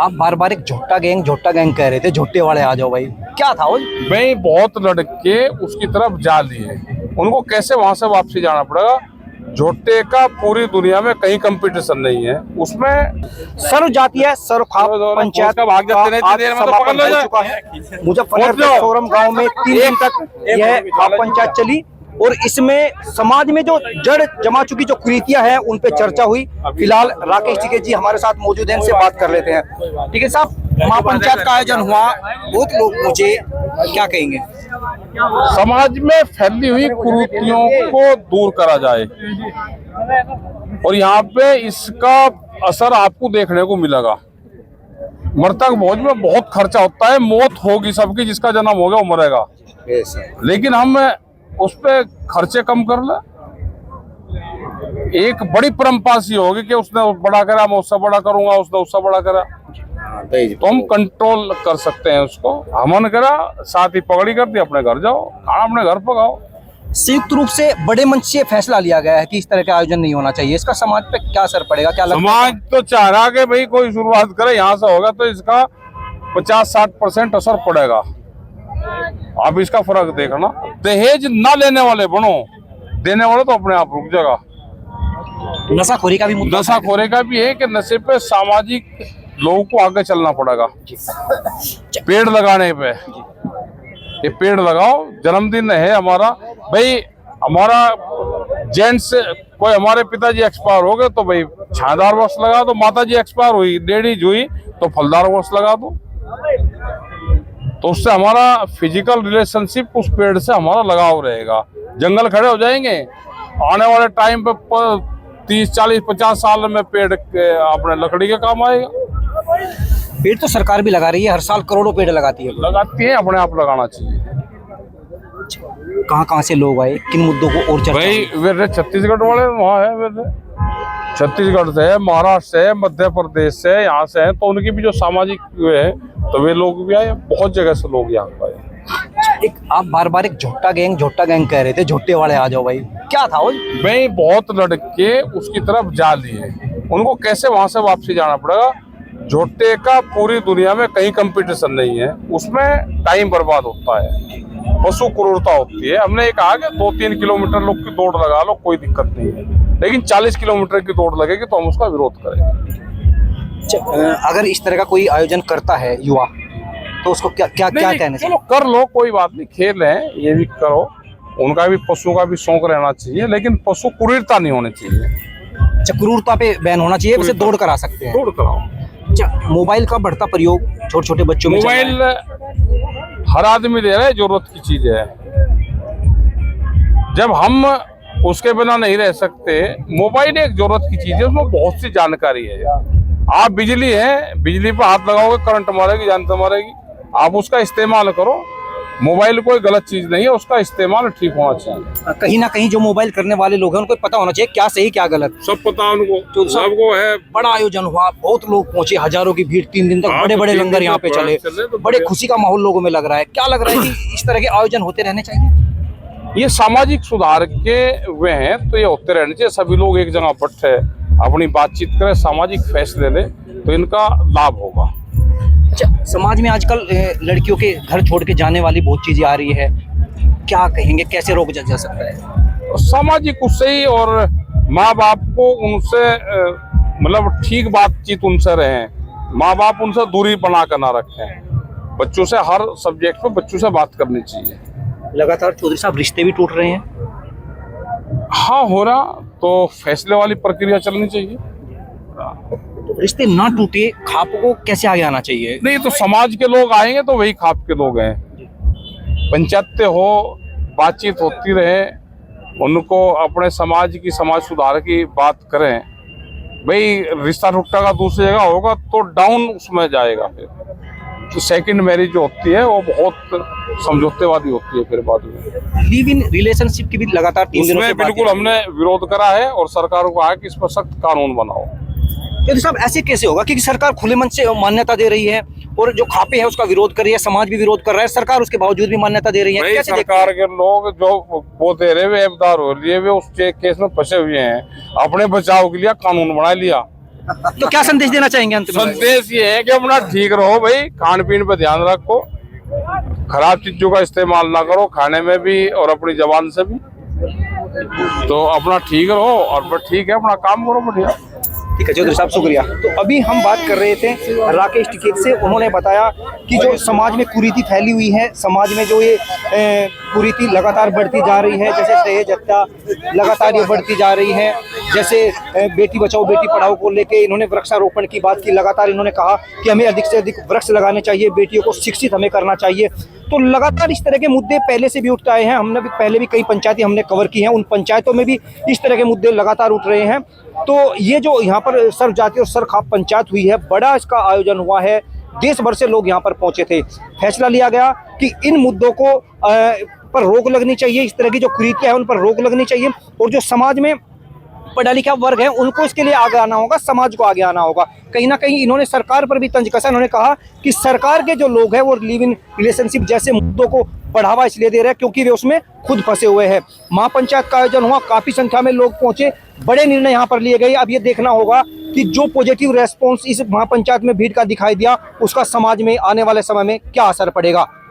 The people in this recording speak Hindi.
आप बार बार एक झोटा गैंग कह रहे थे, झोटे वाले आ जाओ भाई, क्या था वो? भाई बहुत लड़के उसकी तरफ जा लिए, उनको कैसे वहां से वापसी जाना पड़ेगा। झोटे का पूरी दुनिया में कहीं कंपटीशन नहीं है उसमें। सर्व जातीय सर्व खाप पंचायत का भाग जाते नहीं, आज देर में तो समापन पकड़ लो हो चुका है। मुजफ्फरनगर के सोरम गांव में 3 दिन तक यह खाप पंचायत चली और इसमें समाज में जो जड़ जमा चुकी जो कुरीतियां हैं उन पे चर्चा हुई। फिलहाल राकेश टिकैत जी हमारे साथ मौजूद हैं, इनसे बात कर लेते हैं। टिकैत साहब, महापंचायत का आयोजन हुआ, बहुत लोग पहुंचे, क्या कहेंगे? समाज में फैली हुई कुरीतियों को दूर करा जाए और यहाँ पे इसका असर आपको देखने को मिलेगा। मृतक भोज में बहुत खर्चा होता है, मौत होगी सबकी, जिसका जन्म हो गया वो मरेगा, लेकिन हम उस पे खर्चे कम कर ले। एक बड़ी परंपरा सी होगी कि उसने बड़ा करा मैं उससे बड़ा करूंगा, उसने उससे बड़ा करा, तो हम कंट्रोल कर सकते हैं उसको। हमन करा साथ ही पगड़ी कर दी, अपने घर जाओ, खाना अपने घर पकाओ। संयुक्त रूप से बड़े मंच से फैसला लिया गया है कि इस तरह का आयोजन नहीं होना चाहिए, इसका समाज पे क्या असर पड़ेगा, क्या लगता है? समाज तो चाह रहा कि भाई कोई शुरुआत करे, यहाँ से होगा तो इसका 50-60% असर पड़ेगा। आप इसका फर्क देखना। दहेज ना लेने वाले बनो, देने वाले तो अपने आप रुक जाएगा। नशाखोरी का भी मुद्दा, नशाखोरी का भी है कि नशे पे सामाजिक लोगों को आगे चलना पड़ेगा। पेड़ लगाने पे, ये पेड़ लगाओ, जन्मदिन है हमारा भाई, हमारा जेंट्स कोई हमारे पिताजी एक्सपायर हो गए तो भाई छायादार वृक्ष लगा दो, माता जी एक्सपायर हुई, लेडीज हुई तो फलदार वृक्ष लगा दो। तो उससे हमारा फिजिकल रिलेशनशिप उस पेड़ से हमारा लगाव रहेगा। जंगल खड़े हो जाएंगे, आने वाले टाइम पे 30-40-50 साल में पेड़ अपने लकड़ी के काम आएगा। पेड़ तो सरकार भी लगा रही है, हर साल करोड़ों पेड़ लगाती है। लगाती है, अपने आप लगाना चाहिए। कहाँ से लोग आए, किन मुद्दों को और चर्चा? भाई वे छत्तीसगढ़ वाले वहाँ है, वे छत्तीसगढ़ से है, महाराष्ट्र से है, मध्य प्रदेश से, यहाँ से है, तो उनकी भी जो सामाजिक वे है तो वे लोग भी आए, बहुत जगह से लोग यहाँ पे आए। आप बार बार एक झोटा गैंग कह रहे थे, झोटे वाले आ जाओ भाई, क्या था वो? भाई बहुत लड़के उसकी तरफ जा लिए, उनको कैसे वहां से वापसी जाना पड़ेगा। झोटे का पूरी दुनिया में कहीं कंपटीशन नहीं है उसमें, टाइम बर्बाद होता है, पशु क्रूरता होती है। हमने ये कहा कि 2-3 किलोमीटर लोग की दौड़ लगा लो, कोई दिक्कत नहीं है, लेकिन 40 किलोमीटर की दौड़ लगेगी तो हम उसका विरोध करेंगे। अगर इस तरह का कोई आयोजन करता है युवा तो उसको क्या कहना चाहिए? चलो कर लो, कोई बात नहीं, खेल है, ये भी करो, उनका भी पशु का भी शौक रहना चाहिए, लेकिन पशु क्रूरता नहीं होनी चाहिए। क्रूरता पे बैन होना चाहिए, वैसे दौड़ करा सकते हैं। दौड़ कराओ। मोबाइल का बढ़ता प्रयोग छोटे बच्चों में, मोबाइल हर आदमी दे रहा है, जरूरत की चीज है। जब हम उसके बिना नहीं रह सकते, मोबाइल एक जरूरत की चीज है, उसमें बहुत सी जानकारी है। आप बिजली है, बिजली पर हाथ लगाओगे करंट मारेगी, जान से मारेगी, आप उसका इस्तेमाल करो। मोबाइल कोई गलत चीज नहीं है, उसका इस्तेमाल ठीक होना चाहिए। कहीं ना कहीं जो मोबाइल करने वाले लोग हैं उनको पता होना चाहिए क्या सही क्या गलत, सब पता उनको, तो सबको है। बड़ा आयोजन हुआ, बहुत लोग पहुंचे, हजारों की भीड़, 3 दिन तक बड़े बड़े लंगर यहाँ पे चले, बड़े खुशी का माहौल लोगों में लग रहा है। क्या लग रहा है कि इस तरह के आयोजन होते रहने चाहिए? ये सामाजिक सुधार के वे हैं तो ये होते रहने चाहिए। सभी लोग एक जगह बैठे अपनी बातचीत करें, सामाजिक फैसले ले तो इनका लाभ होगा। अच्छा, समाज में आजकल लड़कियों के घर छोड़ के जाने वाली बहुत चीजें आ रही है, क्या कहेंगे, कैसे रोका जा सकता है? सामाजिक उससे ही, और माँ बाप को उनसे मतलब ठीक बातचीत उनसे रहे, माँ बाप उनसे दूरी बना कर ना रखें। बच्चों से हर सब्जेक्ट पे बच्चों से बात करनी चाहिए। लगातार चौधरी साहब रिश्ते भी टूट रहे हैं। हाँ हो रहा, तो फैसले वाली प्रक्रिया चलनी चाहिए। तो रिश्ते ना टूटे, खाप को कैसे आगे आना चाहिए? नहीं तो समाज के लोग आएंगे तो वही खाप के लोग हैं। पंचायतें हो, बातचीत होती रहे, उनको अपने समाज की, समाज सुधार की बात करें। भाई रिश्ता टूटेगा, दूसरी जगह होगा तो डाउन उसमें जाएगा। फिर तो सेकंड मैरिज जो होती है वो बहुत समझौतेवादी होती है। फिर बाद में लिव इन रिलेशनशिप की भी लगातार 3 दिनों से बिल्कुल हमने विरोध करा है और सरकार को कहा कि इस पर सख्त कानून बनाओ। चौधरी साहब, ऐसे कैसे होगा? क्योंकि सरकार खुले मन से मान्यता दे रही है और जो खापे है उसका विरोध कर रही है, समाज भी विरोध कर रहा है, सरकार उसके बावजूद भी मान्यता दे रही है। कैसे सरकार के लोग जो वो दे रहे, वे एबदार हो लिए, वे उस केस में फंसे हुए हैं, अपने बचाव के लिए कानून बना लिया, तो क्या संदेश देना चाहेंगे अंत में? संदेश ये है कि अपना ठीक रहो भाई, खान पीन पे ध्यान रखो, खराब चीजों का इस्तेमाल ना करो खाने में भी और अपनी जबान से भी, तो अपना ठीक रहो और बस ठीक है, अपना काम करो बढ़िया। ठीक है चौधरी साहब, शुक्रिया। तो अभी हम बात कर रहे थे राकेश टिकैत से, उन्होंने बताया कि जो समाज में कुरीति फैली हुई है, समाज में जो ये कुरीति लगातार बढ़ती जा रही है, जैसे दहेज हत्या लगातार ये बढ़ती जा रही है, जैसे बेटी बचाओ बेटी पढ़ाओ को लेके इन्होंने वृक्षारोपण की बात की, लगातार इन्होंने कहा कि हमें अधिक से अधिक वृक्ष लगाने चाहिए, बेटियों को शिक्षित हमें करना चाहिए। तो लगातार इस तरह के मुद्दे पहले से भी उठते आए हैं, हमने भी पहले भी कई पंचायतें हमने कवर की हैं, उन पंचायतों में भी इस तरह के मुद्दे लगातार उठ रहे हैं। तो ये जो यहाँ पर सर्व जाति और सरखाप पंचायत हुई है, बड़ा इसका आयोजन हुआ है, देश भर से लोग यहाँ पर पहुंचे थे। फैसला लिया गया कि इन मुद्दों को पर रोक लगनी चाहिए, इस तरह की जो कुरीतियां है उन पर रोक लगनी चाहिए, और जो समाज में पढ़ा लिखा वर्ग है उनको इसके लिए आगे आना होगा, समाज को आगे आना होगा। कहीं ना कहीं इन्होंने सरकार पर भी तंज कसा, इन्होंने कहा कि सरकार के जो लोग हैं वो लिव इन रिलेशनशिप जैसे मुद्दों को बढ़ावा इसलिए दे रहे हैं क्योंकि वे उसमें खुद फंसे हुए हैं। महापंचायत का आयोजन हुआ, काफी संख्या में लोग पहुंचे, बड़े निर्णय यहाँ पर लिए गए। अब ये देखना होगा कि जो पॉजिटिव रेस्पॉन्स इस महापंचायत में भीड़ का दिखाई दिया, उसका समाज में आने वाले समय में क्या असर पड़ेगा।